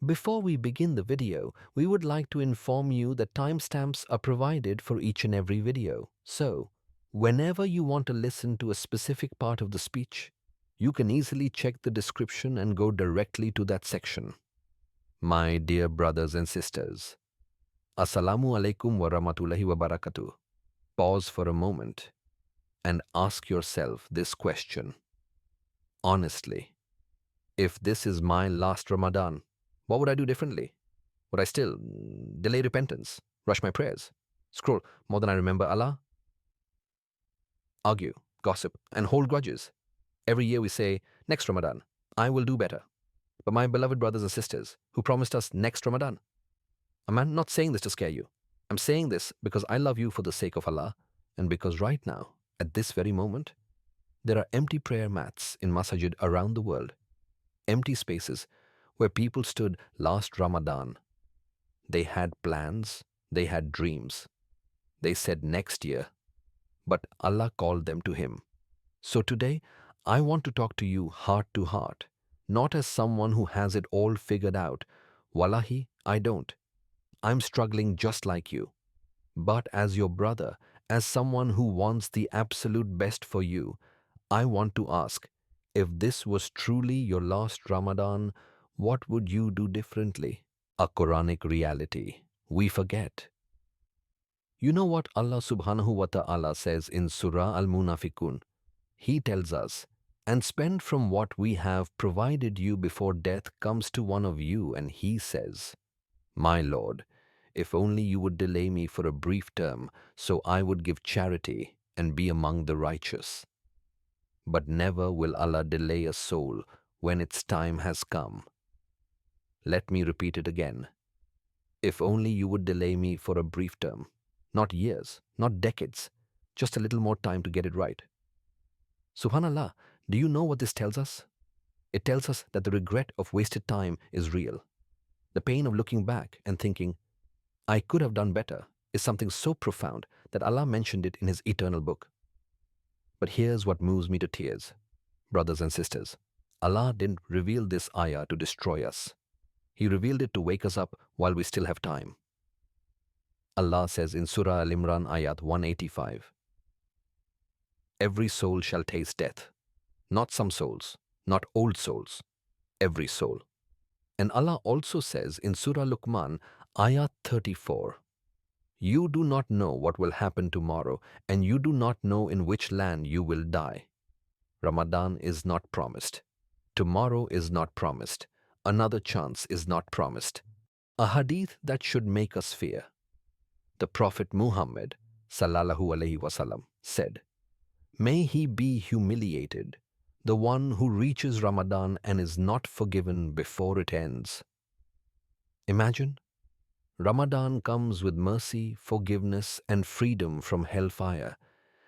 Before we begin the video, we would like to inform you that timestamps are provided for each and every video. So, whenever you want to listen to a specific part of the speech, you can easily check the description and go directly to that section. My dear brothers and sisters, Assalamu alaikum wa rahmatullahi wa barakatuh. Pause for a moment and ask yourself this question. Honestly, if this is my last Ramadan, what would I do differently? Would I still delay repentance, rush my prayers, scroll more than I remember Allah, argue, gossip, and hold grudges? Every year we say, next Ramadan, I will do better. But my beloved brothers and sisters who promised us next Ramadan, I'm not saying this to scare you. I'm saying this because I love you for the sake of Allah and because right now, at this very moment, there are empty prayer mats in masajid around the world, empty spaces where people stood last Ramadan. They had plans, they had dreams. They said next year, but Allah called them to Him. So today, I want to talk to you heart to heart, not as someone who has it all figured out. Wallahi, I don't. I'm struggling just like you. But as your brother, as someone who wants the absolute best for you, I want to ask, if this was truly your last Ramadan, what would you do differently? A Qur'anic reality we forget. You know what Allah subhanahu wa ta'ala says in Surah Al-Munafiqun? He tells us, and spend from what we have provided you before death comes to one of you, and he says, my Lord, if only you would delay me for a brief term, so I would give charity and be among the righteous. But never will Allah delay a soul when its time has come. Let me repeat it again. If only you would delay me for a brief term, not years, not decades, just a little more time to get it right. Subhanallah, do you know what this tells us? It tells us that the regret of wasted time is real. The pain of looking back and thinking, I could have done better, is something so profound that Allah mentioned it in His eternal book. But here's what moves me to tears. Brothers and sisters, Allah didn't reveal this ayah to destroy us. He revealed it to wake us up while we still have time. Allah says in Surah Al-Imran ayat 185, every soul shall taste death. Not some souls, not old souls, every soul. And Allah also says in Surah Luqman ayat 34, you do not know what will happen tomorrow, and you do not know in which land you will die. Ramadan is not promised. Tomorrow is not promised. Another chance is not promised. A hadith that should make us fear. The Prophet Muhammad sallallahu alaihi wasallam said, may he be humiliated, the one who reaches Ramadan and is not forgiven before it ends. Imagine, Ramadan comes with mercy, forgiveness, and freedom from hellfire,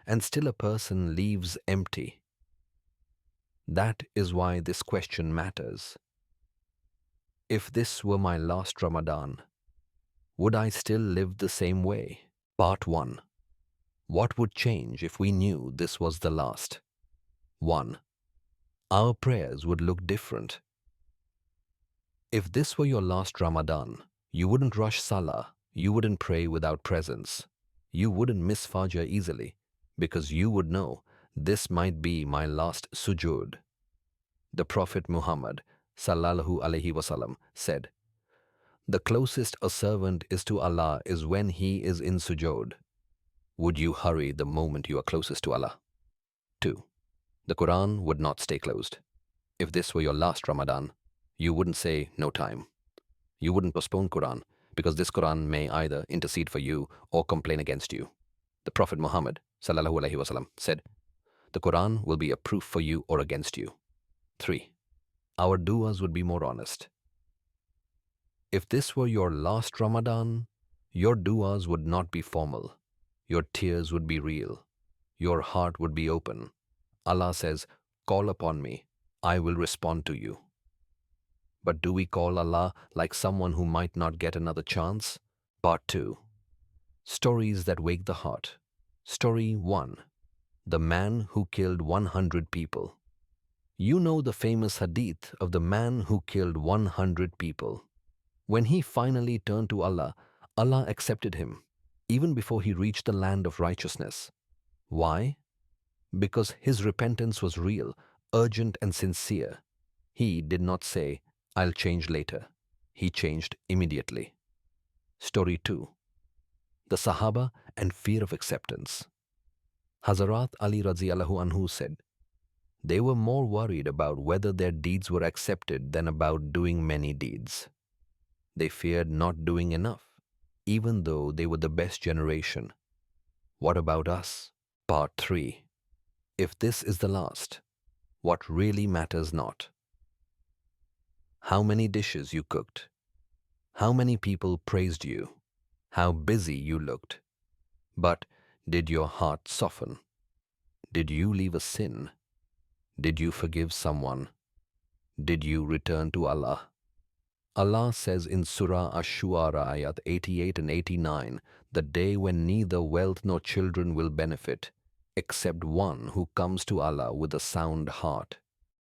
and still a person leaves empty. That is why this question matters. If this were my last Ramadan, would I still live the same way? Part 1. What would change if we knew this was the last? 1. Our prayers would look different. If this were your last Ramadan, you wouldn't rush Salah, you wouldn't pray without presence, you wouldn't miss Fajr easily, because you would know this might be my last sujood. The Prophet Muhammad sallallahu alaihi wasallam said, the closest a servant is to Allah is when he is in sujood. Would you hurry the moment you are closest to Allah? 2. The Quran would not stay closed. If this were your last Ramadan, you wouldn't say no time. You wouldn't postpone Quran, because this Quran may either intercede for you or complain against you. The Prophet Muhammad sallallahu alaihi wasallam said, the Quran will be a proof for you or against you. 3. Our du'as would be more honest. If this were your last Ramadan, your du'as would not be formal. Your tears would be real. Your heart would be open. Allah says, call upon me, I will respond to you. But do we call Allah like someone who might not get another chance? Part 2. Stories that wake the heart. Story 1. The man who killed 100 people. You know the famous hadith of the man who killed 100 people. When he finally turned to Allah, Allah accepted him, even before he reached the land of righteousness. Why? Because his repentance was real, urgent and sincere. He did not say, "I'll change later." He changed immediately. Story 2. The Sahaba and fear of acceptance. Hazrat Ali radhiyallahu anhu said, they were more worried about whether their deeds were accepted than about doing many deeds. They feared not doing enough, even though they were the best generation. What about us? Part 3. If this is the last, what really matters not. How many dishes you cooked? How many people praised you? How busy you looked? But did your heart soften? Did you leave a sin? Did you forgive someone? Did you return to Allah? Allah says in Surah ash-shahra ayat 88 and 89, the day when neither wealth nor children will benefit, except one who comes to Allah with a sound heart.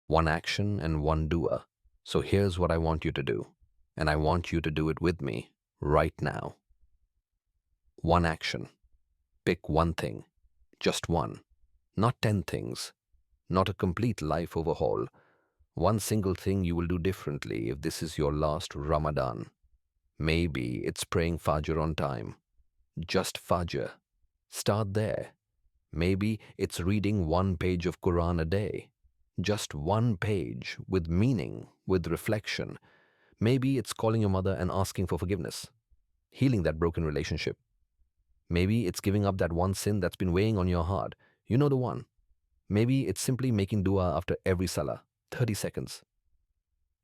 One action and one dua. So here's what I want you to do, and I want you to do it with me right now. One action. Pick one thing, just one, not 10 things, not a complete life overhaul. One single thing you will do differently if this is your last Ramadan. Maybe it's praying Fajr on time. Just Fajr. Start there. Maybe it's reading one page of Qur'an a day. Just one page, with meaning, with reflection. Maybe it's calling your mother and asking for forgiveness. Healing that broken relationship. Maybe it's giving up that one sin that's been weighing on your heart. You know the one. Maybe it's simply making dua after every salah, 30 seconds.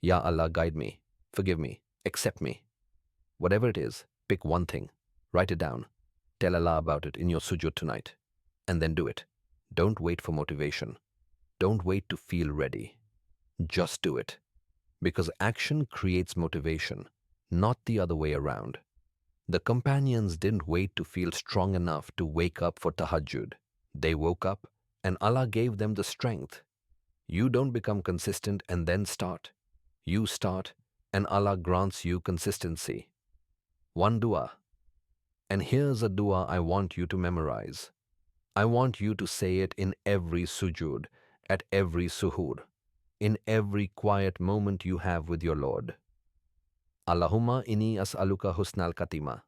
Ya Allah, guide me, forgive me, accept me. Whatever it is, pick one thing, write it down, tell Allah about it in your sujood tonight, and then do it. Don't wait for motivation. Don't wait to feel ready. Just do it. Because action creates motivation, not the other way around. The companions didn't wait to feel strong enough to wake up for tahajjud. They woke up, and Allah gave them the strength. You don't become consistent and then start. You start, and Allah grants you consistency. One dua. And here's a dua I want you to memorize. I want you to say it in every sujood, at every suhoor, in every quiet moment you have with your Lord. Allahumma, inni as'aluka husnal khatimah.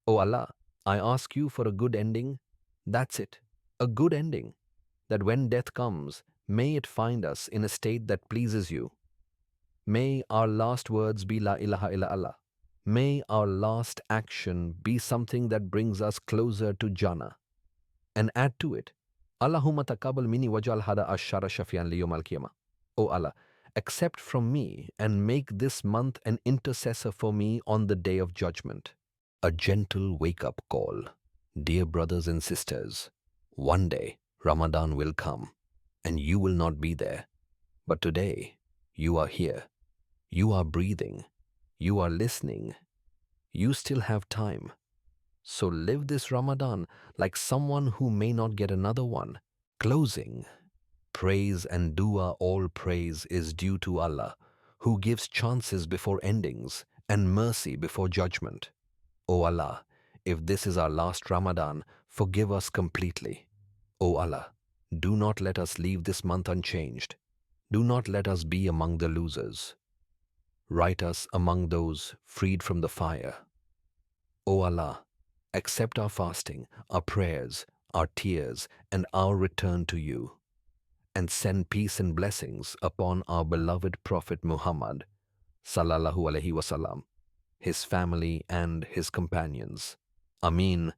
Oh Allah, I ask you for a good ending. That's it. A good ending, that when death comes, may it find us in a state that pleases you. May our last words be La ilaha illallah. May our last action be something that brings us closer to Jannah. And add to it, Allahumma taqabbal minni waj'al hadha ash-shahra shafi'an yawm al-qiyamah. Oh Allah, accept from me and make this month an intercessor for me on the day of judgment. A gentle wake-up call. Dear brothers and sisters, one day Ramadan will come and you will not be there. But today you are here. You are breathing. You are listening. You still have time. So live this Ramadan like someone who may not get another one. Closing. Praise and dua, all praise is due to Allah, who gives chances before endings and mercy before judgment. O Allah, if this is our last Ramadan, forgive us completely. O Allah, do not let us leave this month unchanged. Do not let us be among the losers. Write us among those freed from the fire. O Allah, accept our fasting, our prayers, our tears, and our return to you. And send peace and blessings upon our beloved Prophet Muhammad, sallallahu alaihi wasallam, his family and his companions. Ameen.